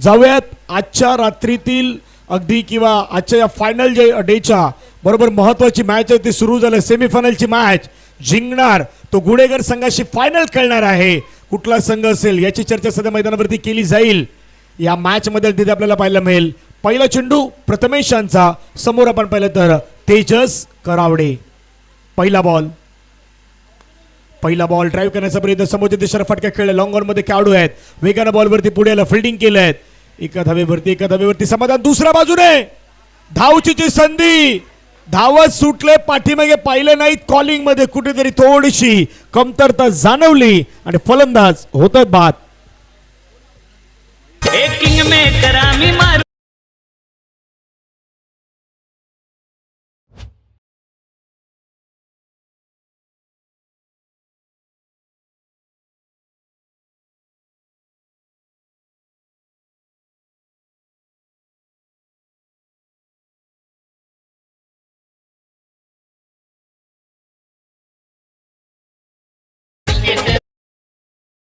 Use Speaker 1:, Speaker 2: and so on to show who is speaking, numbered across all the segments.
Speaker 1: जाऊयात आजच्या रात्रीतील अगदी किंवा आजच्या या फायनल जे डेच्या बरोबर महत्त्वाची मॅच आहे ती सुरू झाली. सेमीफायनलची मॅच जिंकणार तो गुणेगर संघाशी फायनल खेळणार आहे. कुठला संघ असेल याची चर्चा सध्या मैदानावरती केली जाईल. या मॅच मध्ये तिथे आपल्याला पाहायला मिळेल. पहिला चेंडू प्रथमेश यांचा, समोर आपण पाहिलं तर तेजस करावडे. पहिला बॉल ड्राईव्ह करण्याचा प्रयत्न समोरच्या दिशेला फटका खेळला. लॉंग ऑन मध्ये खेळाडू आहेत, वेगानं बॉलवरती पुढे आला, फिल्डिंग केलं आहेत. एका धावेवरती समाधान. दुसऱ्या बाजूने धावची संधी, धावत सुटले, पाठीमागे पाहिले नाहीत. कॉलिंग मध्ये कुठेतरी थोडीशी कमतरता जाणवली आणि फलंदाज होतात बाद.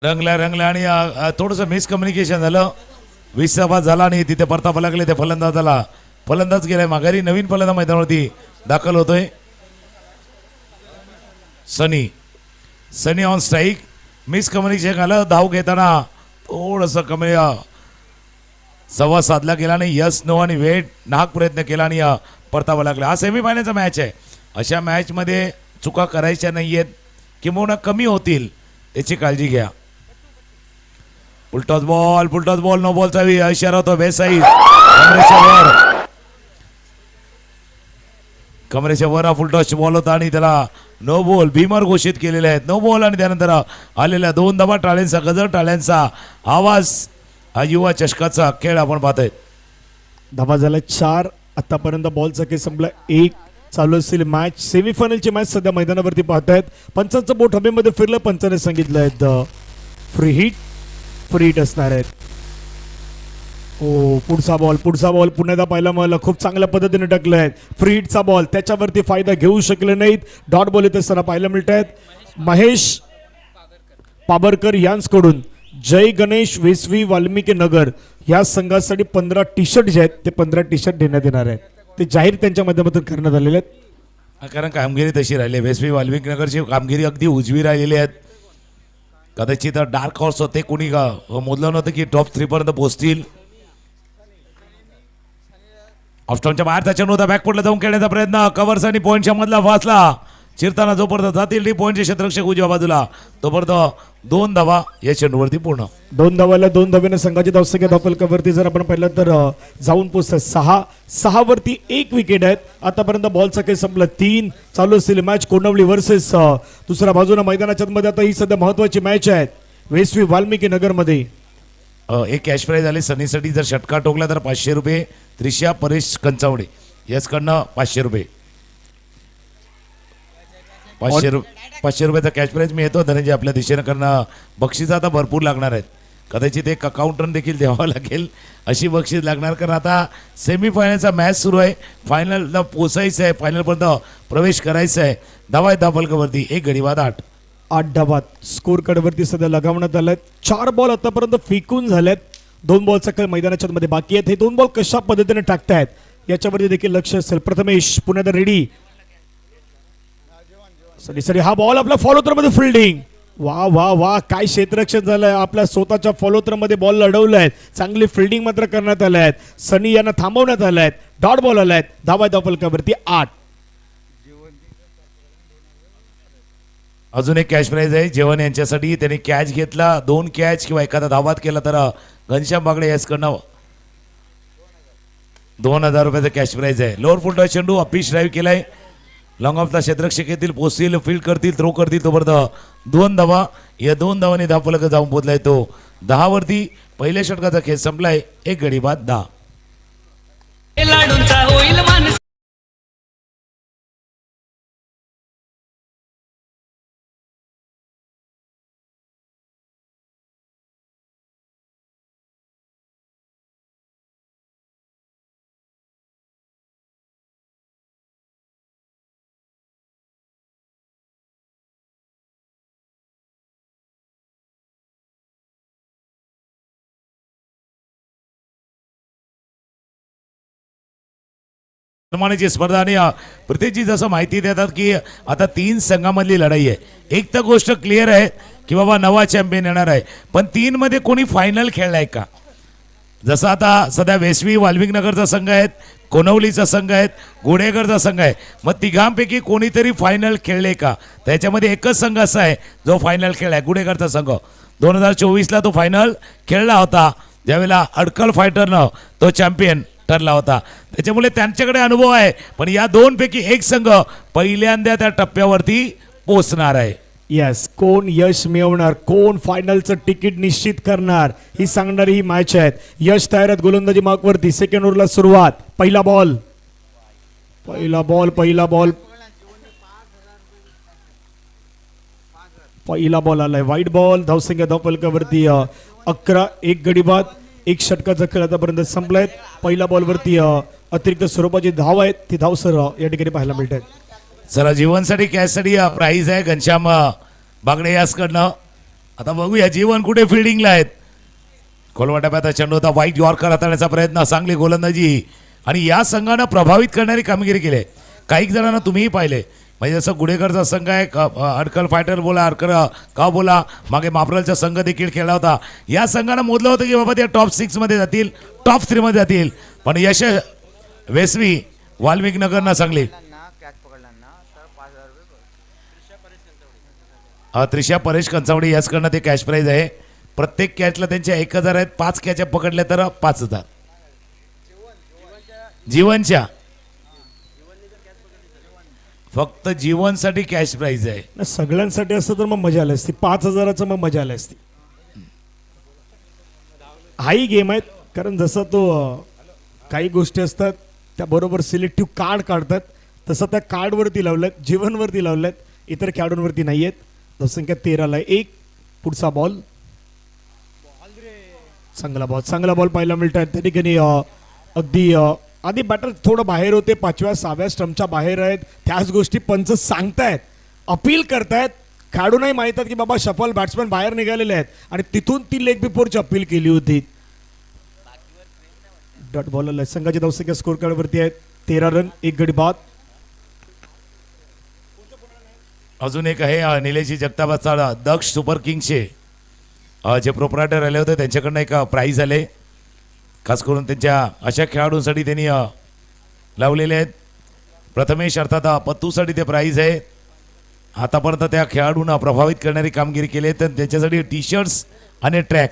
Speaker 2: रंगला आणि थोडंसं मिसकम्युनिकेशन झालं. 20 बाद झाला आणि तिथे परतावा लागले त्या फलंदाजाला. फलंदाज गेलाय माघारी. नवीन फलंदाज मैदानावरती दाखल होतोय. सनी ऑन स्ट्राईक. मिसकम्युनिकेशन झालं. धाव घेताना थोडंसं कमी संवाद साधला गेला नाही. यस नो आणि वेट नाहक प्रयत्न केला आणि परतावा लागला. हा सेमीफायनलचा मॅच आहे. अशा मॅचमध्ये चुका करायच्या नाही आहेत, किंवा कमी होतील याची काळजी घ्या. उलटाच बॉल नो बॉलचा इशारा होतो. बेसाईज कमरेच्या वर फुलटॉस बॉल होता आणि त्याला नो बॉल भीमर घोषित केलेले आहेत. नो बॉल आणि त्यानंतर आलेल्या 2 धावा, टाळ्यांचा गजर, टाळ्यांचा आवाज. हा युवा चषकाचा खेळ आपण पाहतोय.
Speaker 1: धावा झाला 4. आतापर्यंत बॉलचा खेळ संपला. 1 चालू असेल मॅच. सेमीफायनलची मॅच सध्या मैदानावरती पाहतायत. पंचांचं बोट हवेमध्ये फिरलं. पंचाने सांगितलं आहे फ्री हिट असणार आहेत. पुढचा बॉल पुन्हा पाहायला मिळाला. खूप चांगल्या पद्धतीने टाकलं आहे. फ्री हिटचा बॉल, त्याच्यावरती फायदा घेऊ शकले नाहीत. डॉट बॉल येत असताना पाहायला मिळत आहेत. महेश पाबरकर यांच्याकडून जय गणेश वेसवी वाल्मिकी नगर या संघासाठी 15 टी-शर्ट जे आहेत ते 15 टी-शर्ट देण्यात येणार आहेत. ते जाहीर त्यांच्या माध्यमातून करण्यात आलेले आहेत.
Speaker 2: कारण कामगिरी तशी राहिली. वेसवी वाल्मिकी नगरची कामगिरी अगदी उजवी राहिलेली आहेत. कदाचित डार्क हॉर्स होते, कोणी मोजलं नव्हतं की टॉप 3 पर्यंत पोहोचतील. ऑफस्टॉनच्या बाहेर त्याच्या नव्हता. बॅकफुटला जाऊन खेळण्याचा प्रयत्न. कव्हर्स आणि पॉईंटच्या मधला फासला चिरताना जोपर्यंत जातील डी पॉईंटचे क्षेत्ररक्षक उजव्या बाजूला, तोपर्यंत 2 धावा या चेंडूवरती पूर्ण.
Speaker 1: 2 धावाला 2 धावेने संघाची धावसंख्या धावफलकावरती जर आपण पाहिलं तर जाऊन पोहोचतात 6 वरती 1 विकेट आहेत. आतापर्यंत बॉलचा खेळ संपला. 3 चालू असलेली मॅच कोंडवली वर्सेस दुसऱ्या बाजूला मैदानाच्या मध्ये. आता ही सध्या महत्वाची मॅच आहे वेसवी वाल्मिकी नगर मध्ये.
Speaker 2: एक कॅश प्राईज आले सनीसाठी. जर षटकार टोकला तर 500 रुपये. त्रिशा परेश कंचावडे याचकडनं 500 रुपये. 500 रुपयाचा कॅश प्राईज मी येतो धनंजय आपल्या दिशेनं. करणं बक्षीस आता भरपूर लागणार आहेत. कदाचित एक अकाउंटन देखील द्यावं लागेल अशी बक्षीस लागणार. कारण आता सेमीफायनलचा मॅच सुरू आहे. फायनलला पोचायचं आहे, फायनलपर्यंत प्रवेश करायचा आहे. धावा आहेत धावफलकावरती 1 गडी बाद 8
Speaker 1: धावा स्कोर कार्डवरती सध्या लगावण्यात आल्यात. 4 बॉल आतापर्यंत फेकून झाल्यात. 2 बॉलचा खेळ मैदानाच्या मध्ये बाकी आहेत. हे 2 बॉल कशा पद्धतीने टाकतायत याच्यावरती देखील लक्ष असेल. प्रथमेश पुन्हा रेडी. सरी हा बॉल आपल्या फॉलोथ्रो मध्ये फिल्डिंग. वा काय क्षेत्ररक्षण झालंय. आपल्या स्वतःच्या फॉलोथ्रो मध्ये बॉल लढवलाय. चांगली फिल्डिंग मात्र करण्यात आल्या आहेत. सनी यांना थांबवण्यात आल्या आहेत. डॉट बॉल आलाय. धावा धावफलकावरती 8.
Speaker 2: अजून एक कॅश प्राईज आहे जेवण यांच्यासाठी. त्यांनी कॅच घेतला, 2 कॅच किंवा एखादा धावात केला तर घनश्याम बागडे याचकडनं 2000 रुपयाचा कॅश प्राईज आहे. लोअर फुलटॉस चेंडू अपिश ड्राईव्ह केलाय. लॉंग ऑफला क्षेत्ररक्षक येतील, पोचतील, फील्ड करतील, थ्रो करतील, तोपर्यंत 2 धावा. या 2 धावांनी धावफलक जाऊन पोहोचलाय तो 10 वरती. पहिल्या षटकाचा खेळ संपलाय. 1 गडी बाद 10. सन्मानाची स्पर्धा आणि प्रत्येकची जसं माहिती देतात की आता 3 संघामधली लढाई आहे. एक तर गोष्ट क्लिअर आहे की बाबा नवा चॅम्पियन येणार आहे, पण 3 मध्ये कोणी फायनल खेळलाय का? जसं आता सध्या वेसवी वाल्मिकनगरचा संघ आहेत, कोनवलीचा संघ आहेत, गुडेगरचा संघ आहे. मग तिघांपैकी कोणीतरी फायनल खेळले का? त्याच्यामध्ये एकच संघ असा आहे जो फायनल खेळलाय, गुडेगरचा संघ. 2024ला तो फायनल खेळला होता, ज्यावेळेला अडकल फायटरनं तो चॅम्पियन ठरला होता. त्याच्यामुळे त्यांच्याकडे अनुभव आहे. पण या 2 पैकी एक संघ पहिल्यांदा त्या टप्प्यावरती पोहोचणार आहे.
Speaker 1: यस, कोण यश मिळवणार, कोण फायनलचं तिकीट निश्चित करणार, ही सांगणारी ही मॅच आहेत. यश तयार आहेत गोलंदाजी मार्कवरती. सेकंड ओव्हरला सुरुवात. पहिला बॉल आलाय, वाईट बॉल. धावसंख्या धावफलकावरती 11. एक गडी बाद, एक षटकाचा खेळ आतापर्यंत संपलाय. पहिल्या बॉलवरती अतिरिक्त स्वरूपाची धाव आहेत, ती धाव सर या ठिकाणी पाहायला मिळतात.
Speaker 2: चला, जीवनसाठी कॅशसाठी प्राईज आहे घनश्याम बागडे यासकडनं. आता बघूया जीवन कुठे फिल्डिंगला आहेत. खोलवाट्यात चेंडू होता, वाईट यॉर्कर हाताळण्याचा प्रयत्न, चांगली गोलंदाजी आणि या संघानं प्रभावित करणारी कामगिरी केली. काही जणांना तुम्हीही पाहिले, म्हणजे जसं गुडेकरचा संघ आहे, अडकल फायटर बोला, अडकल का बोला, मागे मापरलचा संघ देखील खेळला होता. या संघानं मोजलं होतं की बाबा ते टॉप 6 मध्ये जातील, टॉप 3 मध्ये जातील, पण यश वेसवी वाल्मिकनगरनं चांगली. त्रिशा परेश कंचावडे याचकडनं ते कॅश प्राईज आहे. प्रत्येक कॅचला त्यांच्या 1000 आहेत. 5 कॅच पकडल्या तर 5000. जीवनच्या फक्त जीवनसाठी कॅश प्राईज आहे.
Speaker 1: सगळ्यांसाठी असतं तर मग मजा आली असती. 5000चं मग मजा आली असती. हाही गेम आहेत, कारण जसं तो काही गोष्टी असतात त्याबरोबर सिलेक्टिव्ह कार्ड काढतात, तसं त्या कार्डवरती लावल्यात, जीवनवरती लावल्यात, इतर खेळाडूंवरती नाही आहेत. धावसंख्या 13ला 1. पुढचा बॉल, चांगला बॉल पाहायला मिळतात. त्या ठिकाणी अगदी आधी बॅटर थोडं बाहेर होते, 5व्या 6व्या स्टंपच्या बाहेर आहेत. त्याच गोष्टी पंच सांगतायत, अपील करतायत. खेळाडूंनाही माहित आहे की बाबा शफल बॅट्समॅन बाहेर निघालेले आहेत आणि तिथून ती लेग बिफोरची अपील केली होती. डॉट बॉल संघाची धावसंख्या स्कोर कार्डवरती आहे 13 रन, 1 गडी बाद.
Speaker 2: अजून एक आहे निलेशजी जगतापाचा दक्ष सुपर किंग्सचे जे प्रोप्रायटर आले होते त्यांच्याकडनं एक प्राईज आले, खास करून त्यांच्या अशा खेळाडूंसाठी त्यांनी लावलेले आहेत. प्रथमेश अर्थात पत्तूसाठी ते प्राईज आहे. आतापर्यंत त्या खेळाडूंना प्रभावित करणारी कामगिरी केली आहे, तर त्याच्यासाठी टी शर्ट्स आणि ट्रॅक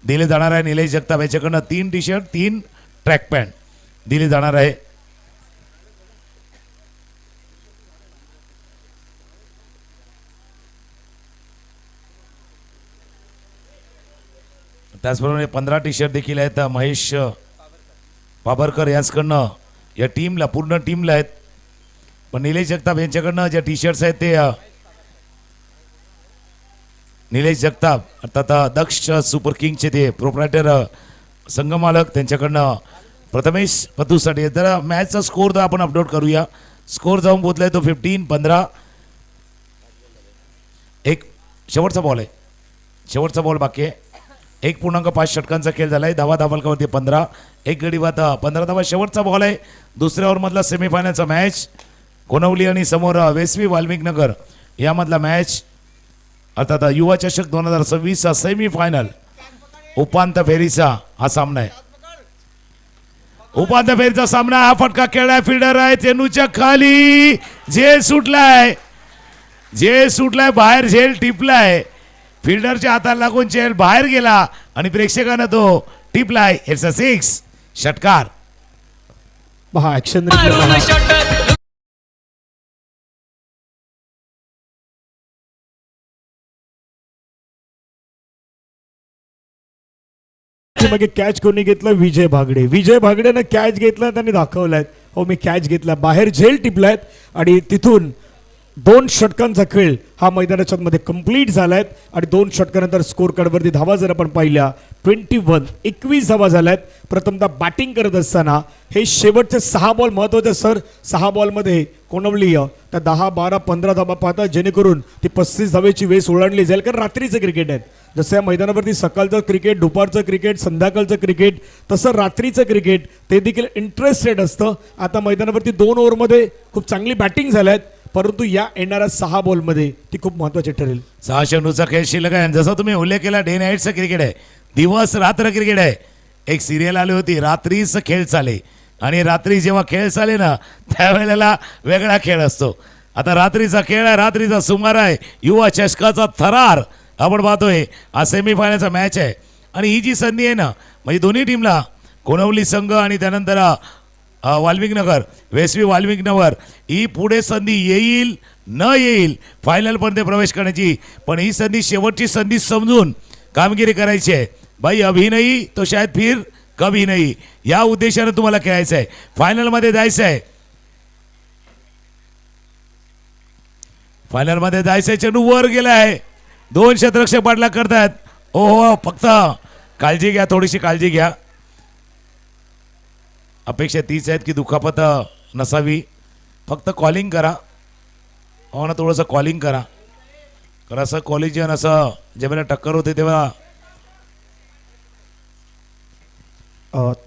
Speaker 2: दिले जाणार आहे. निलेश जगताप याच्याकडनं 3 टी शर्ट 3 ट्रॅक पॅन्ट दिली जाणार आहे. त्याचप्रमाणे 15 टी शर्ट देखील आहेत महेश बाबरकर यांच्याकडनं या टीमला, पूर्ण टीमला आहेत. पण निलेश जगताप यांच्याकडनं ज्या टी शर्ट्स आहेत ते निलेश जगताप अर्थात दक्ष सुपर किंगचे ते प्रोप्रायटर संघमालक त्यांच्याकडनं प्रथमेश पतूसाठी. जरा मॅचचा स्कोर तर आपण अपलोड करूया. स्कोर जाऊन पोहोचलाय तो 15-15. एक शेवटचा बॉल आहे, शेवटचा बॉल बाकी आहे. 1.5 षटकांचा खेळ झालाय. धावा धावफलकावरती 15, 1 गडी बाद, 15 धावा. शेवटचा बॉल आहे दुसऱ्या ओव्हरमधला सेमीफायनलचा मॅच. कोनवली आणि समोर वेसवी वाल्मिकनगर यामधला मॅच, अर्थात युवा चषक 2026 सेमीफायनल उपांत्य फेरीचा हा सामना आहे. उपांत्य फेरीचा सामना. हा फटका खेळलाय, फिल्डर आहे चेंडूच्या खाली, झेल सुटलाय बाहेर, झेल टिपलाय, फिल्डरच्या हाताला लागून चेल बाहेर गेला आणि प्रेक्षकांना तो टिपलाय. It's a 6. षटकार.
Speaker 1: पहा ऍक्शन मागे कॅच कोणी घेतला? विजय भागडे. विजय भागडेनं कॅच घेतला, त्यांनी दाखवलाय हो मी कॅच घेतला, बाहेर झेल टिपलायत आणि तिथून 2 षटकांचा खेळ हा मैदानाच्या मध्ये कंप्लीट झालाय. आणि 2 षटकानंतर स्कोर कार्डवरती धावा जर आपण पाहिल्या 21 धावा झाल्यात. प्रथमतः बॅटिंग करत असताना हे शेवटचे 6 बॉल महत्वाचे सर. 6 बॉलमध्ये कोणवली त्या 10, 12, 15 धावा पाहतात, जेणेकरून ती 35 धावेची वेस ओलांडली जाईल, कारण रात्रीचं क्रिकेट आहे. जसं या मैदानावरती सकाळचं क्रिकेट, दुपारचं क्रिकेट, संध्याकाळचं क्रिकेट, तसं रात्रीचं क्रिकेट ते देखील इंटरेस्टेड असतं. आता मैदानावरती 2 ओव्हरमध्ये खूप चांगली बॅटिंग झाल्यात, परंतु या येणाऱ्या 6 बॉलमध्ये ती खूप महत्त्वाची ठरेल.
Speaker 2: 6 चेंडूचा खेळ शिल्लक आहे. जसं तुम्ही उल्लेख केला, डे नाईटचं क्रिकेट आहे, दिवस रात्र क्रिकेट आहे. एक सिरियल आली होती, रात्रीच खेळ चाले, आणि रात्री जेव्हा खेळ चाले ना त्यावेळेला वेगळा खेळ असतो. आता रात्रीचा खेळ आहे, रात्रीचा सुमार आहे, युवा चषकाचा थरार आपण पाहतोय. हा सेमीफायनलचा मॅच आहे आणि ही जी संधी आहे ना, म्हणजे दोन्ही टीमला, कोणवली संघ आणि त्यानंतर वाल्मिकनगर, वेसवी वाल्मिकनगर, ही पुढे संधी येईल न येईल फायनलपर्यंत प्रवेश करण्याची, पण ही संधी शेवटची संधी समजून कामगिरी करायची आहे. भाई अभी नहीं तो शायद फिर कभी नहीं, या उद्देशाने तुम्हाला खेळायचं आहे, फायनलमध्ये जायचं आहे. फायनलमध्ये जायचं. चेंडू वर गेला आहे, 2 क्षेत्ररक्षक पाठलाग करतायत. ओहो, फक्त काळजी घ्या, थोडीशी काळजी घ्या. अपेक्षा तीच आहेत की दुखापत नसावी. फक्त कॉलिंग करा, हो ना, थोडंसं कॉलिंग करा. कारण असं कॉलेजियन असं जेव्हा टक्कर होते तेव्हा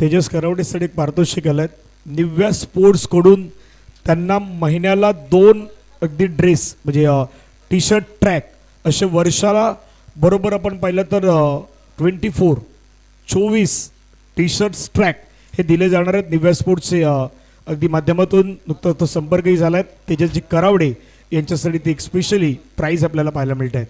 Speaker 1: तेजस करवडेसाठी एक पारितोषिक आलं आहे. निव्या स्पोर्ट्सकडून त्यांना महिन्याला 2 अगदी ड्रेस म्हणजे टी शर्ट, ट्रॅक असे वर्षाला बरोबर आपण पाहिलं तर 24 टी शर्ट्स, ट्रॅक हे दिले जाणार आहेत. निव्या स्पोर्ट्सचे अगदी माध्यमातून नुकतं तो संपर्कही झाला आहे. तेजसजी करावडे यांच्यासाठी ती एक स्पेशली प्राईज आपल्याला पाहायला मिळत आहेत.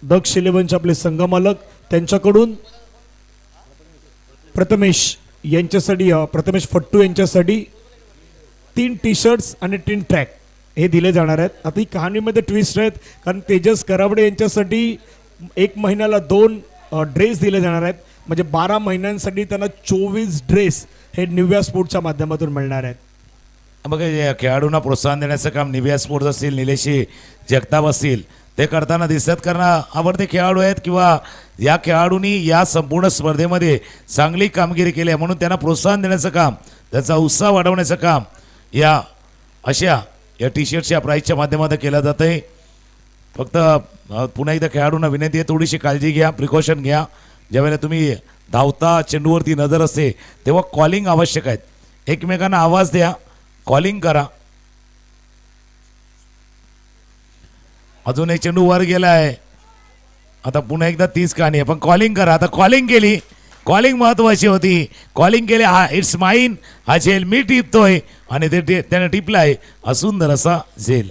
Speaker 1: दक्ष इलेव्हनचे आपले संघमालक त्यांच्याकडून प्रथमेश यांच्यासाठी, प्रथमेश फट्टू यांच्यासाठी 3 टी शर्ट्स आणि 3 ट्रॅक हे दिले जाणार आहेत. आता ही कहाणीमध्ये ट्विस्ट आहेत, कारण तेजस करावडे यांच्यासाठी 1 महिन्याला 2 ड्रेस दिले जाणार आहेत. म्हणजे 12 महिन्यांसाठी त्यांना 24 ड्रेस हे निव्या स्पोर्ट्सच्या माध्यमातून मिळणार आहेत.
Speaker 2: बघा, या खेळाडूंना प्रोत्साहन देण्याचं काम निव्या स्पोर्ट्स असतील, निलेशी जगताप असतील, ते करताना दिसतात. कारण आवडते खेळाडू आहेत किंवा या खेळाडूंनी या संपूर्ण स्पर्धेमध्ये चांगली कामगिरी केली आहे, म्हणून त्यांना प्रोत्साहन देण्याचं काम, त्याचा उत्साह वाढवण्याचं काम या टी शर्टच्या प्राईजच्या माध्यमातून केलं जातं आहे. फक्त पुन्हा एकदा खेळाडूंना विनंती आहे, थोडीशी काळजी घ्या, प्रिकॉशन घ्या. ज्यावेळेला तुम्ही धावता, चेंडूवरती नजर असते तेव्हा कॉलिंग आवश्यक आहेत. एकमेकांना आवाज द्या, कॉलिंग करा. अजून एक चेंडू वर गेला आहे. आता पुन्हा एकदा तीच कहाणी आहे, पण कॉलिंग करा. आता कॉलिंग केली, कॉलिंग महत्वाची होती. कॉलिंग केली, हा इट्स माइन, हा झेल मी टिपतोय, आणि ते त्याने टिपलाय हा सुंदर असा झेल.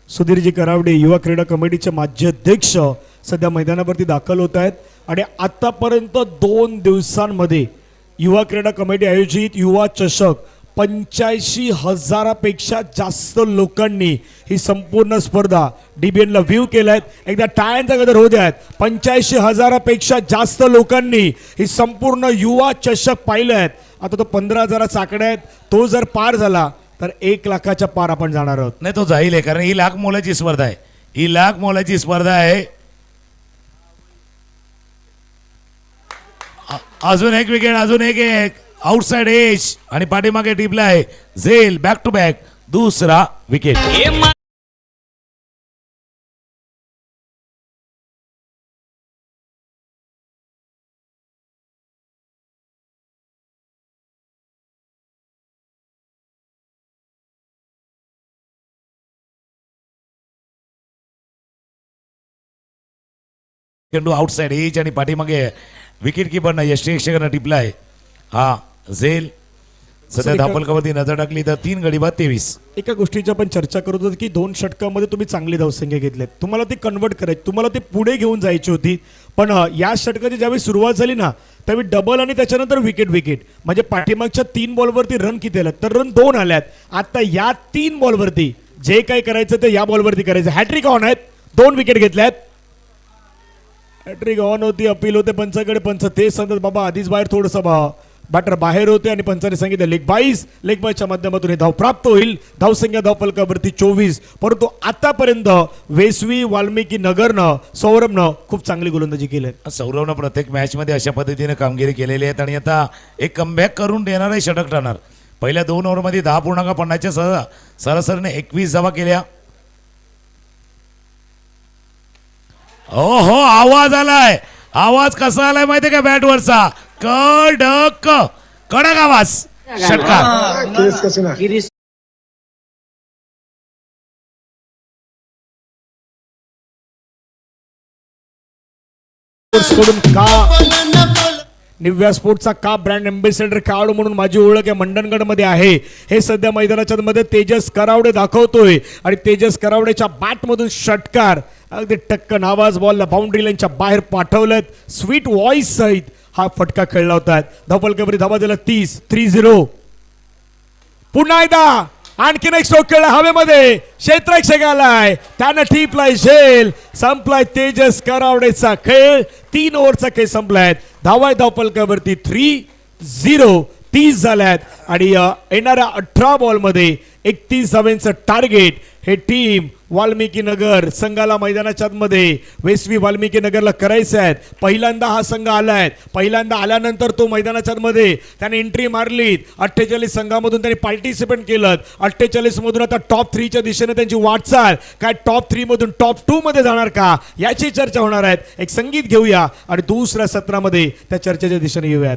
Speaker 1: सुधीरजी करावडे युवा क्रीडा कमिटीचे माजी अध्यक्ष सध्या मैदानावरती दाखल होत आहेत. आणि आतापर्यंत 2 दिवसांमध्ये युवा क्रीडा कमिटी आयोजित युवा चषक 85,000पेक्षा जास्त लोकांनी ही संपूर्ण स्पर्धा DBNला व्ह्यू केल्यात. एकदा टाळ्यांचा गजर होऊ द्यात. 85,000पेक्षा जास्त लोकांनी ही संपूर्ण युवा चषक पाहिल्यात. आता तो 15,000चा आकडा आहे, तो जर पार झाला तर 1 लाखाच्या पार आपण जाणार आहोत.
Speaker 2: नाही, तो जाईल आहे, कारण ही लाख मोलाची स्पर्धा आहे. ही लाख मोलाची स्पर्धा आहे. अजून एक विकेट, अजून एक आउटसाइड एज, आणि पाठीमागे टिपला आहे झेल. बॅक टू बॅक दुसरा विकेट. चेंडू आउटसाइड एज आणि पाठीमागे विकेट किपरनं यष्टी टिपला आहे. हा झेल सध्या धावफलकावरती नजर टाकली तर 3 गडी बाद 23.
Speaker 1: एका गोष्टीची आपण चर्चा करत होतो की 2 षटकामध्ये तुम्ही चांगली धावसंख्या घेतल्यात, तुम्हाला ते कन्वर्ट करायची, तुम्हाला ते पुढे घेऊन जायची होती. पण या षटकाची ज्यावेळी सुरुवात झाली ना त्यावेळी डबल आणि त्याच्यानंतर विकेट म्हणजे पाठीमागच्या 3 बॉलवरती रन किती आल्यात तर रन 2 आल्यात. आता या 3 बॉलवरती जे काही करायचं ते या बॉलवरती करायचं. हॅट्रिक ऑन आहेत, 2 विकेट घेतल्यात. हॅट्रिक ऑन होती, अपील होते पंचाकडे, पंच ते सांगतात बाबा आधीच बाहेर थोडंसं बॅटर बाहेर होते आणि पंचाने सांगितलं लेग बाईसच्या माध्यमातून हे धाव प्राप्त होईल. धावसंख्या धावफलकावरती 24. परंतु आतापर्यंत वेसवी वाल्मिकी नगरनं सौरभनं खूप चांगली गोलंदाजी केली.
Speaker 2: सौरवनं प्रत्येक मॅचमध्ये अशा पद्धतीने कामगिरी केलेली आहे आणि आता एक कमबॅक करून देणारे षटक ठरणार. पहिल्या 2 ओव्हरमध्ये 10.50च्या सरासरीने 21 धावा केल्या. हो आवाज आलाय. आवाज कसा आलाय माहितीये का बॅटवरचा? कडक आवाज षटकार.
Speaker 1: निव्या स्पोर्टचा का ब्रँड एम्बेसेडर खेळाडू म्हणून माझी ओळख या मंडणगडमध्ये आहे हे सध्या मैदानाच्या मध्ये तेजस करावडे दाखवतोय. आणि तेजस करावडेच्या बॅटमधून षटकार अगदी टक्कन आवाज, बॉलला बाउंड्री लाईनच्या बाहेर पाठवलं. स्वीट व्हॉइस सहित हा फटका खेळला होता. धावफलकावरती धावा दिला 30. पुन्हा एकदा आणखीन एक स्ट्रोक खेळला हवेमध्ये, क्षेत्ररक्षक आलाय, त्यानं टिपलाय झेल. संपलाय तेजस करावडेचा खेळ. 3 ओव्हरचा खेळ संपलाय. धावा धावफलकावरती 3-0. 30 झाल्यात आणि येणाऱ्या 18 बॉलमध्ये 31 धावांचं टार्गेट हे टीम वाल्मिकी नगर संघाला मैदानाच्या मध्ये वेसवी वाल्मिकी नगरला करायचं आहे. पहिल्यांदा हा संघ आलाय. पहिल्यांदा आल्यानंतर तो मैदानाच्या मध्ये त्याने एंट्री मारली. 48 संघामधून त्यांनी पार्टिसिपेट केलं. 48 मधून आता टॉप 3च्या दिशेने त्यांची वाटचाल. काय टॉप 3 मधून टॉप 2 मध्ये जाणार का याची चर्चा होणार आहे. एक संगीत घेऊया आणि दुसऱ्या सत्रामध्ये त्या चर्चेच्या दिशेने येऊयात.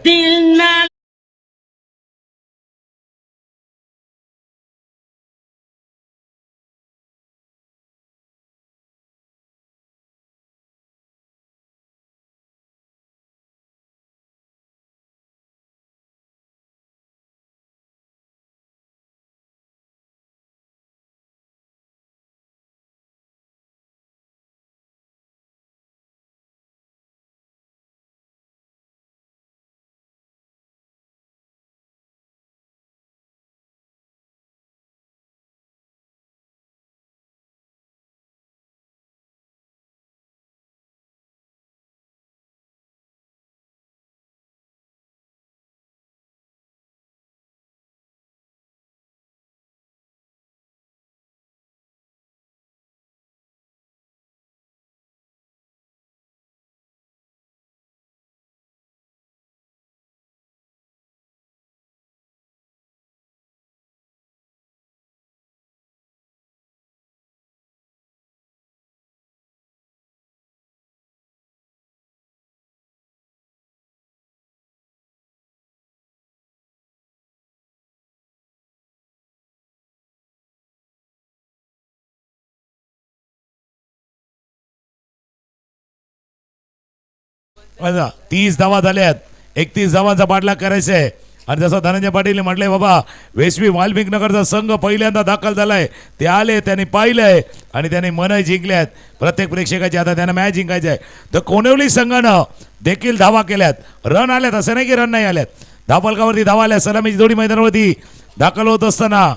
Speaker 2: बघा 30 धावा झाल्यात. 31 धावांचा पाठलाग करायचा आहे. आणि जसं धनंजय पाटील म्हटलंय बाबा वेसवी वाल्मिक नगरचा संघ पहिल्यांदा दाखल झालाय. ते आले, त्यांनी पाहिलंय आणि त्यांनी मनही जिंकल्यात. प्रत्येक प्रेक्षकाची आता त्यांना मॅच जिंकायची आहे. तर कोणेवली संघानं देखील धावा केल्यात. रन आल्यात असं नाही की रन नाही आल्यात. धावफलकावरती धावा आल्या. सलामीची जोडी मैदानावरती दाखल होत असताना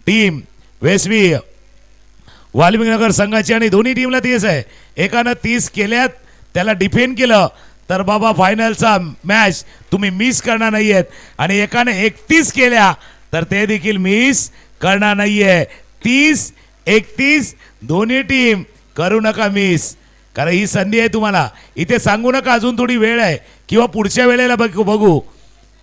Speaker 2: टीम वेसवी वाल्मिक नगर संघाची आणि दोन्ही टीमला 30 आहे. एकानं 30 केल्यात, त्याला डिफेंड केलं तर बाबा फायनलचा मॅच तुम्ही मिस करणार नाहीयेत. आणि एकाने 31 केल्या तर ते देखील मिस करणार नाहीये. 30-31 दोन्ही टीम करू नका मिस. कारण ही संधी आहे तुम्हाला. इथे सांगू नका अजून थोडी वेळ आहे किंवा पुढच्या वेळेला बघू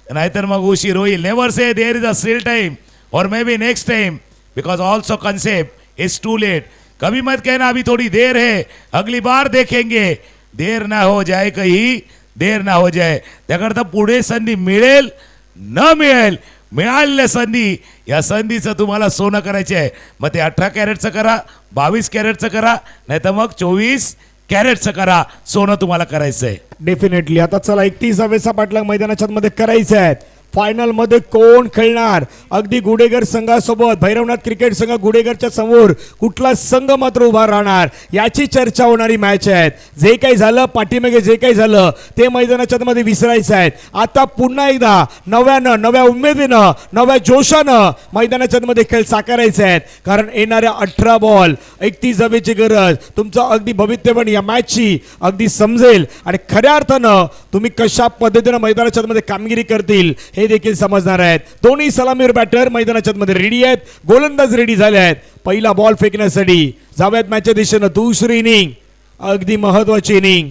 Speaker 2: नाहीतर मग उशीर होईल. Never say there is a still time or maybe next time because also concept is too late. कभी मत कहना अभी थोड़ी देर है, अगली बार देखेंगे. देर ना हो जाए, कहीं देर ना हो जाए. त्याकरता पुढे संधी मिळेल न मिळेल, मिळालेल्या संधी या संधीचं तुम्हाला सोनं करायचं आहे. मग ते 18 कॅरेटचं करा, 22 कॅरेटचं करा, नाही तर मग 24 कॅरेटचं करा. सोनं तुम्हाला करायचं आहे
Speaker 1: डेफिनेटली. आता चला 31 हवेचा पाठलाग मैदानाच्या मध्ये करायचा आहे. फायनल मध्ये कोण खेळणार. अगदी गुडेगर संघासोबत भैरवनाथ क्रिकेट संघ गुडेगरच्या समोर कुठला संघ मात्र उभा राहणार याची चर्चा होणारी मॅच आहे. जे काही झालं पाठीमागे जे काही झालं ते मैदानाच्या मध्ये विसरायचं आहे. आता पुन्हा एकदा नव्यानं नव्या उमेदीनं नव्या जोशानं मैदानाच्या मध्ये खेळ साकारायचे आहेत. कारण येणाऱ्या 18 बॉल 31 धावेची गरज तुमचं अगदी भवितव्य या मॅचची अगदी समजेल आणि खऱ्या अर्थानं तुम्ही कशा पद्धतीनं मैदानाच्या मध्ये कामगिरी करतील हे देखील समजणार आहेत. दोन्ही सलामीवर बॅटर मैदानाच्या मध्ये रेडी आहेत. गोलंदाज रेडी झाले आहेत. पहिला बॉल फेकण्यासाठी जाऊयात मॅचच्या दिशेनं. दुसरी इनिंग अगदी महत्वाची इनिंग.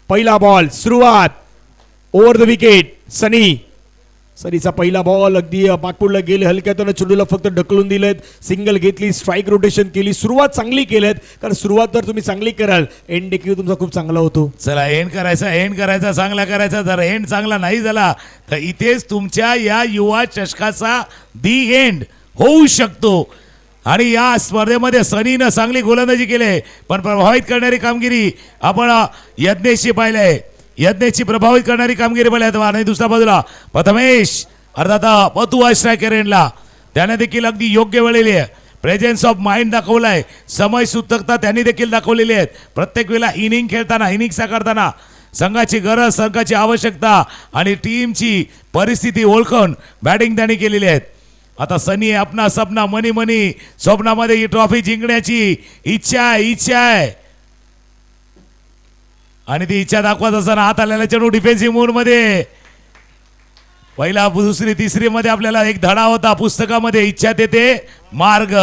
Speaker 1: पहिला बॉल सुरुवात ओव्हर द विकेट. सनीचा पहिला बॉल अगदी पाठपुडला गेले हलक्यातून चेंडूला फक्त ढकलून दिलेत. सिंगल घेतली स्ट्राईक रोटेशन केली. सुरुवात चांगली केलेत कारण सुरुवात तर तुम्ही चांगली कराल एंड देखील तुमचा खूप चांगला होतो.
Speaker 2: चला एंड करायचा चांगला करायचा. जर एंड चांगला नाही झाला तर इथेच तुमच्या या युवा चषकाचा दी एंड होऊ शकतो. आणि या स्पर्धेमध्ये सनीनं चांगली गोलंदाजी केली पण प्रभावित करणारी कामगिरी आपण यज्ञेशची पाहिलंय. यज्ञेशची प्रभावित करणारी कामगिरी पाहिली. आणि दुसऱ्या बाजूला प्रथमेश अर्थात पतुआ स्ट्रायकर एंडला त्याने देखील अगदी योग्य वेळेली आहे. प्रेझेन्स ऑफ माइंड दाखवलाय. समय सूत्रकता त्यांनी देखील दाखवलेली आहे. प्रत्येक वेळेला इनिंग खेळताना इनिंग साकारताना संघाची गरज संघाची आवश्यकता आणि टीमची परिस्थिती ओळखून बॅटिंग त्यांनी केलेली आहे. आता सनी आपला सपना मनी स्वप्नामध्ये ही ट्रॉफी जिंकण्याची इच्छा आहे आणि ती इच्छा दाखवत असताना हात आलेला चेंडू डिफेन्सिव्ह मोड मध्ये. पहिला दुसरी तिसरी मध्ये आपल्याला एक धडा होता पुस्तकामध्ये. इच्छा देते मार्ग.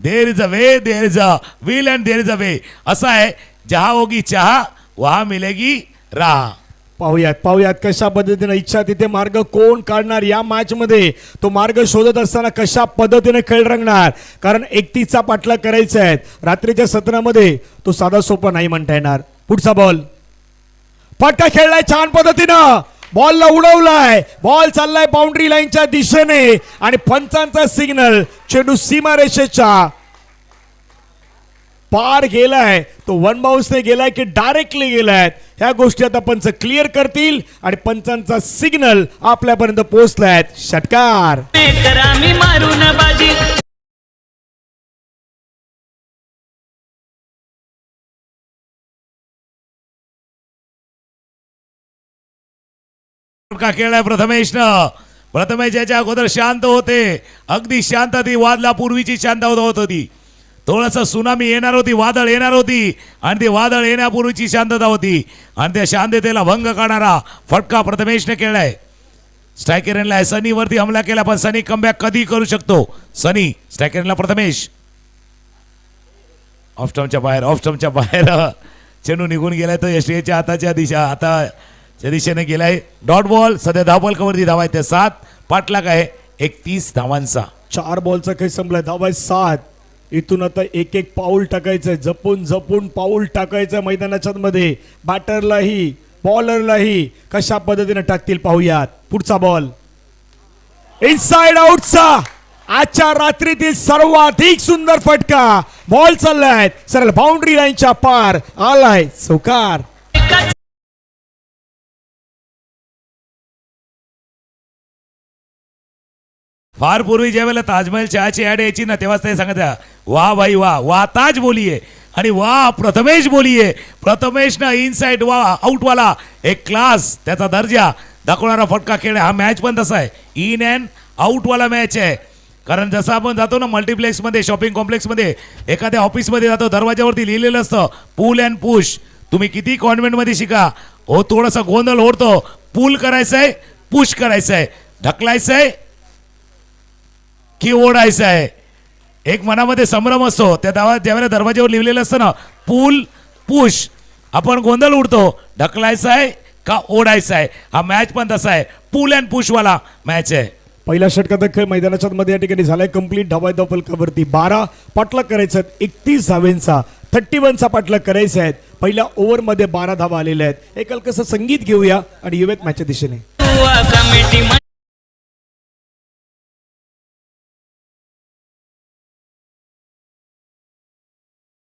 Speaker 2: There is a way, there is a will and there is a way. असा आहे जहा होगी चाह वहा मिलेगी राह.
Speaker 1: पाहूयात कशा पद्धतीने इच्छा तिथे मार्ग कोण काढणार या मॅच मध्ये. तो मार्ग शोधत असताना कशा पद्धतीने खेळ रंगणार कारण 31चा पाठलाग करायचा आहे. रात्रीच्या सत्रामध्ये तो साधा सोपा नाही म्हणता येणार. पुढचा बॉल फटका खेळलाय छान पद्धतीनं. बॉलला उडवलाय. बॉल चाललाय बाउंड्री लाईनच्या दिशेने आणि पंचांचा सिग्नल. चेंडू सीमारेषेच्या पार गेलाय. तो वन बाउन्सने गेलाय की डायरेक्टली गेलाय ह्या गोष्टी आता पंच क्लिअर करतील आणि पंचांचा सिग्नल आपल्यापर्यंत पोहोचलाय. षटकार
Speaker 3: मारून बाजी.
Speaker 2: का खेळलाय प्रथमेश याच्या अगोदर शांत होते. अगदी शांतता वादला पूर्वीची शांत होत होती. थोडंसं सुनामी येणार होती वादळ येणार होती आणि ती वादळ येण्यापूर्वीची शांतता होती आणि त्या शांततेला भंग करणारा फटका प्रथमेशने खेळलाय. स्ट्रायकरला सनीवरती हमला केला पण सनी कमबॅक कधी करू शकतो. सनी स्ट्रायकरला प्रथमेश ऑफ स्टंपच्या बाहेर चेंडू निघून गेलाय. तो यशच्या हाताच्या दिशेने गेलाय. Dot ball. सध्या धावपलकावरती धावा आहे त्या 7. पाठलाग आहे 31 धावांचा.
Speaker 1: 4 बॉलचा खेळ संपलाय. धावा 7. इथून आता एक पाऊल टाकायचंय. जपून पाऊल टाकायचं मैदानाच्या मध्ये. बॅटरलाही बॉलरलाही कशा पद्धतीने टाकतील पाहूयात. पुढचा बॉल इनसाइड आउटचा आजच्या रात्रीतील सर्वाधिक सुंदर फटका. बॉल चाललाय सरळ बाउंड्री लाईनच्या पार आलाय. चौकार.
Speaker 2: फार पूर्वी ज्या वेळेला ताजमहल चहाची ऍड यायची ना तेव्हाच ते सांगायचं वाह भाई वाह ताज बोलिये आणि वाह प्रथमेश बोलिये. प्रथमेशनं इनसाइड आउटवाला एक क्लास त्याचा दर्जा दाखवणारा फटका खेळ. हा मॅच पण तसा आहे इन अँड आउटवाला मॅच आहे. कारण जसं आपण जातो ना मल्टिप्लेक्समध्ये शॉपिंग कॉम्प्लेक्समध्ये एखाद्या ऑफिसमध्ये जातो दरवाजावरती लिहिलेलं असतं पुल अँड पुश. तुम्ही किती कॉन्व्हेंटमध्ये शिका हो थोडासा गोंधळ ओढतो. पुल करायचंय पुश करायचंय ढकलायचंय की ओढायचं आहे. एक मनामध्ये संभ्रम असतो त्या ज्यावेळेला दरवाज्यावर लिहिलेलं असतं ना पूल पुश आपण गोंधळ उडतो ढकलायचं आहे का ओढायचं आहे. हा मॅच पण तसा आहे पूल अँड पुश वाला मॅच आहे.
Speaker 1: पहिल्या षटकाचा खेळ मैदानाच्या मध्ये या ठिकाणी झालाय कंप्लीट. धावा फलकावरती 12 पाठलाग करायचे आहेत. 31 धावेंचा 31चा पाठलाग करायचा आहे. पहिल्या ओव्हर मध्ये 12 धावा आलेल्या आहेत. एक हलकसं संगीत घेऊया आणि येऊयात मॅचच्या दिशेने.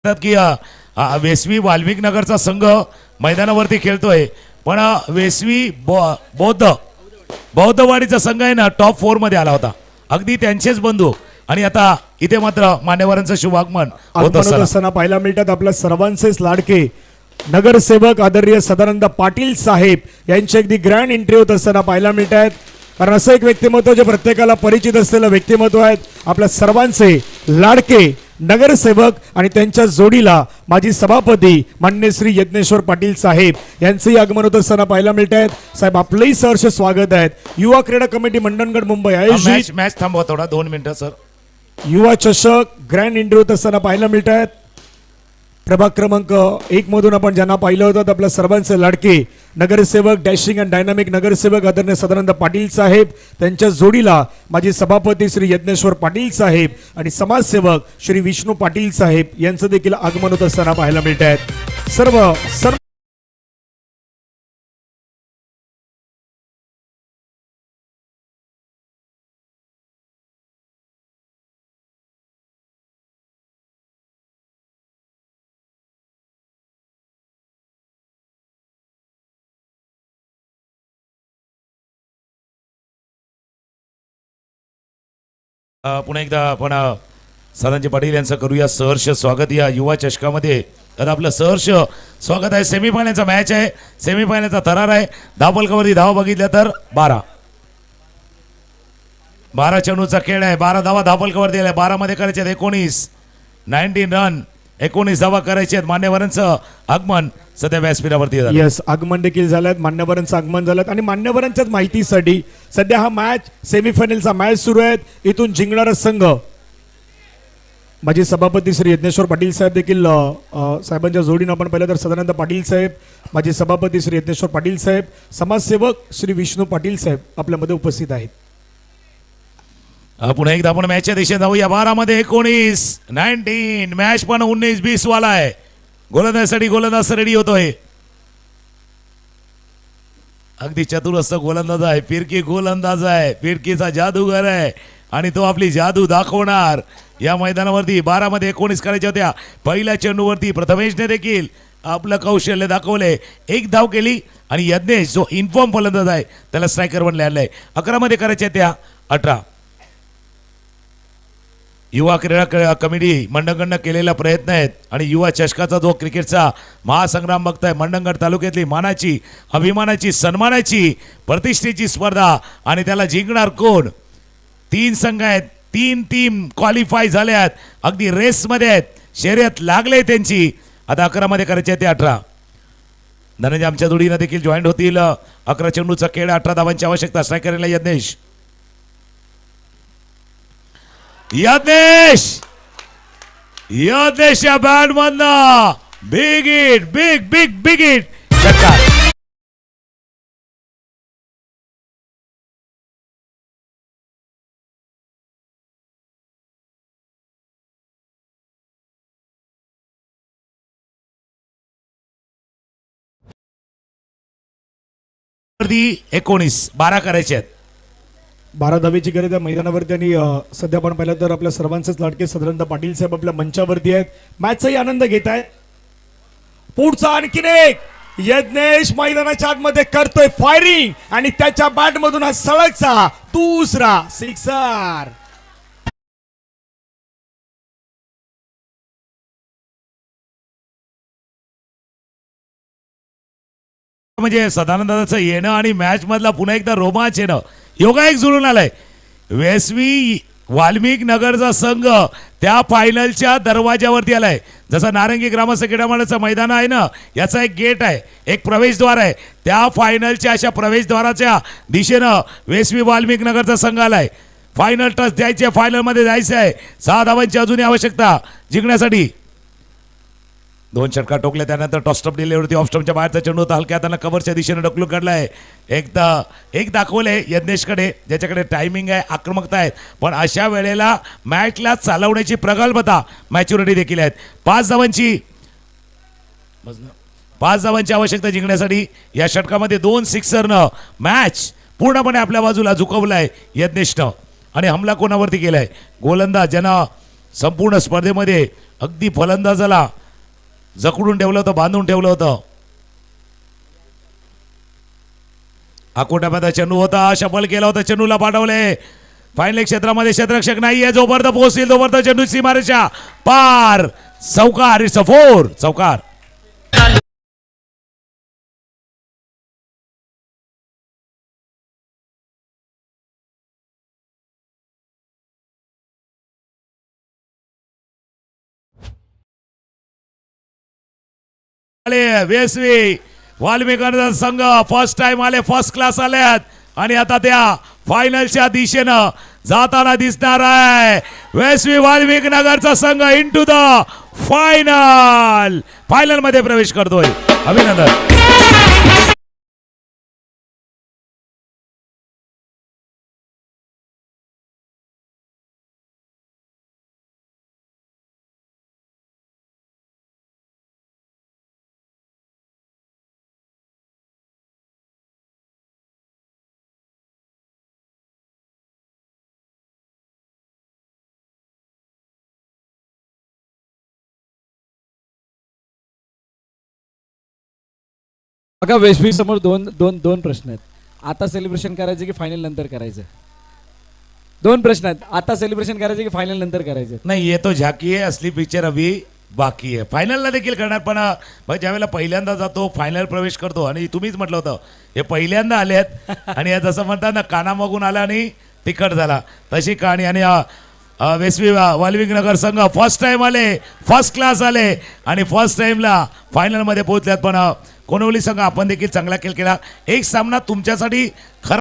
Speaker 2: की वेसवी वाल्मिक नगरचा संघ मैदानावरती खेळतोय पण वेसवी बौद्ध बौद्धवाडीचा संघ आहे ना टॉप 4 मध्ये आला होता, अगदी त्यांचेच बंधू. आणि आता इथे मात्र मान्यवरांचं शुभ आगमन होत
Speaker 1: होत
Speaker 2: असताना
Speaker 1: असताना पाहायला मिळतात आपल्या सर्वांचेच लाडके नगरसेवक आदरणीय सदानंद पाटील साहेब यांची अगदी ग्रँड एंट्री होत असताना पाहायला मिळत आहेत. कारण असं एक व्यक्तिमत्व जे प्रत्येकाला परिचित असलेलं व्यक्तिमत्व आहेत आपल्या सर्वांचे लाडके नगरसेवक आणि त्यांच्या जोडीला माजी सभापती मान्य श्री यज्ञेश्वर पाटील साहेब यांचंही आगमन होत असताना पाहायला मिळत आहेत. साहेब आपलंही सहर्ष स्वागत आहे. युवा क्रीडा कमिटी मंडणगड मुंबई आयोजित
Speaker 2: मॅच थांबवा थोडा 2 मिनिटं सर.
Speaker 1: युवा चषक ग्रँड एंट्री होत असताना पाहायला मिळत आहेत. प्रभाग क्रमांक 1 मधून आपण ज्यांना पाहिलं होतं आपल्या सर्वांचे लाडके नगरसेवक डॅशिंग अँड डायनामिक नगरसेवक आदरणीय सदानंद पाटील साहेब, त्यांच्या जोडीला माजी सभापती श्री यज्ञेश्वर पाटील साहेब आणि समाजसेवक श्री विष्णू पाटील साहेब यांचं देखील आगमन होत असताना पाहायला मिळत आहेत. सर्व
Speaker 2: पुन्हा एकदा आपण सदानंद पाटील यांचं करूया सहर्ष स्वागत या युवा चषकामध्ये. तर आपलं सहर्ष स्वागत आहे. सेमीफायनलचा मॅच आहे, सेमीफायनलचा थरार आहे. धावफलकावरती धावा बघितल्या तर 12 चेंडूचा खेळ आहे. 12 धावा धावफलकावर दिल्या. 12 मध्ये करायचे 19 रन 19 धावा करायचे आहेत. मान्यवरांचं आगमन सध्या व्यासपीठावरती झालं.
Speaker 1: यस, आगमन देखील झालं, मान्यवरांचं आगमन झालं. आणि मान्यवरांच्याच माहितीसाठी सध्या हा मॅच सेमीफायनलचा मॅच सुरू आहे. इथून जिंकणारा संघ माजी सभापती श्री यज्ञेश्वर पाटील साहेब देखील साहेबांच्या जोडीनं आपण पाहिलं तर सदानंद पाटील साहेब, माजी सभापती श्री यज्ञेश्वर पाटील साहेब, समाजसेवक श्री विष्णू पाटील साहेब आपल्यामध्ये उपस्थित आहेत.
Speaker 2: पुन्हा एकदा आपण मॅचच्या दिशेने जाऊया. 12 मध्ये 19 मॅच पण 19-20 वाला आहे. गोलंदाजीसाठी गोलंदाज रेडी होतोय. अगदी चतुरस्थ गोलंदाज आहे, फिरकी गोलंदाज आहे, फिरकीचा जादूगर आहे आणि तो आपली जादू दाखवणार या मैदानावरती. 12 मध्ये 19 करायच्या होत्या. पहिल्या चेंडूवरती प्रथमेशने देखील आपलं कौशल्य दाखवले. 1 धाव केली आणि यज्ञेश जो इन्फॉर्म फलंदाज आहे त्याला स्ट्रायकर बनले आणलंय. 11 मध्ये करायच्या त्या 18. युवा क्रीडा कमिटी मंडणगडनं केलेला प्रयत्न आहेत आणि युवा चषकाचा जो क्रिकेटचा महासंग्राम बघताय, मंडणगड तालुक्यातली मानाची, अभिमानाची, सन्मानाची, प्रतिष्ठेची स्पर्धा आणि त्याला जिंकणार कोण? 3 संघ आहेत, 3 टीम क्वालिफाय झाल्या आहेत, अगदी रेसमध्ये आहेत, शर्यत लागले त्यांची. आता 11 मध्ये करायचे ते 18. धनंजय आमच्या जोडीनं देखील जॉईंट होतील. 11 चेंडूचा खेळ, 18 धावांची आवश्यकता. स्ट्रायकरला यज्ञेश या बॅट मधनं बिग हिट, बिग हिट. वरती 19, 12 करायचे आहेत.
Speaker 1: 12 धावेची गरज आहे मैदानावरती. आणि सध्या आपण पाहिलं तर आपल्या सर्वांचेच लाडके सदानंद पाटील साहेब आपल्या मंचावरती आहेत. मॅचचाही आनंद घेत आहेत. पुढचा आणखीन एक यज्ञेश मैदानाच्या आतमध्ये करतोय फायरिंग आणि त्याच्या बॅट मधून हा सळगचा दुसरा सिक्सर.
Speaker 2: म्हणजे सदानंदाचं येणं आणि मॅच मधला पुन्हा एकदा रोमांच येणं योगायोग जुळून आलाय. वेसवी वाल्मिक नगरचा संघ त्या फायनलच्या दरवाज्यावरती आलाय. जसं नारंगी ग्रामस्थ क्रीडामंडळाचं मैदान आहे ना, याचा एक गेट आहे, एक प्रवेशद्वार आहे. त्या फायनलच्या अशा प्रवेशद्वाराच्या दिशेनं वेसवी वाल्मिक नगरचा संघ आलाय. फायनल टच द्यायचे, फायनल मध्ये जायचं आहे. 6 धावांची अजूनही आवश्यकता जिंकण्यासाठी. 2 षटकार टोकले, त्यानंतर टॉस्टअप दिल्यावरती ऑफस्टमच्या बाहेरचा चेंडू होता. हलक्या हाताने कव्हरच्या दिशेने ढकलून काढलाय. एक दाखवले यज्ञेशकडे, ज्याच्याकडे टायमिंग आहे, आक्रमकता आहे, पण अशा वेळेला मॅचला चालवण्याची प्रगल्भता, मॅच्युरिटी देखील आहेत. 5 धावांची आवश्यकता जिंकण्यासाठी. या षटकामध्ये 2 सिक्सरनं मॅच पूर्णपणे आपल्या बाजूला झुकवलाय यज्ञेशनं. आणि हमला कोणावरती केलाय? गोलंदाज ज्यांना संपूर्ण स्पर्धेमध्ये अगदी फलंदाजाला जकडून ठेवलं होतं, बांधून ठेवलं होतं. आकोटामध्ये चेंडू होता, शफल केला होता, चेंडूला पाठवले फायनल क्षेत्रामध्ये. क्षेत्ररक्षक नाहीये, जोपर्यंत पोहोचतील तोपर्यंत चेंडू सीमारेषा पार. चौकार, इट्स अ 4. चौकार. वेसवी वाल्मिकांचा संघ फर्स्ट टाइम आले, फर्स्ट क्लास आल्यात आणि आता त्या फायनलच्या दिशेनं जाताना दिसणार आहे. वेसवी वाल्मिक नगरचा संघ इनटू द फायनल मध्ये प्रवेश करतोय. अभिनंदन.
Speaker 4: बघा वेशवी समोर दोन दोन दोन प्रश्न आहेत. आता सेलिब्रेशन करायचं की फायनल नंतर करायचं? दोन प्रश्न आहेत. आता सेलिब्रेशन करायचं की फायनल नंतर करायचं?
Speaker 2: नाही, ये तो झाकी आहे, असली पिक्चर अभी बाकी आहे. फायनलला देखील करणार, पण ज्यावेळेला पहिल्यांदा जातो फायनल प्रवेश करतो आणि तुम्हीच म्हटलं होतं हे पहिल्यांदा आलेत आणि जसं म्हणतात ना कानामागून आला आणि तिखट झाला, तशी कहाणी. आणि वेसवी वाल्मिक नगर संघ फर्स्ट टाइम आले, फर्स्ट क्लास आले आणि फर्स्ट टाइमला फायनलमध्ये पोहोचल्यात. पण कोणवली संघ आपण देखील चांगला खेळ केला. एक सामना तुमच्यासाठी खरा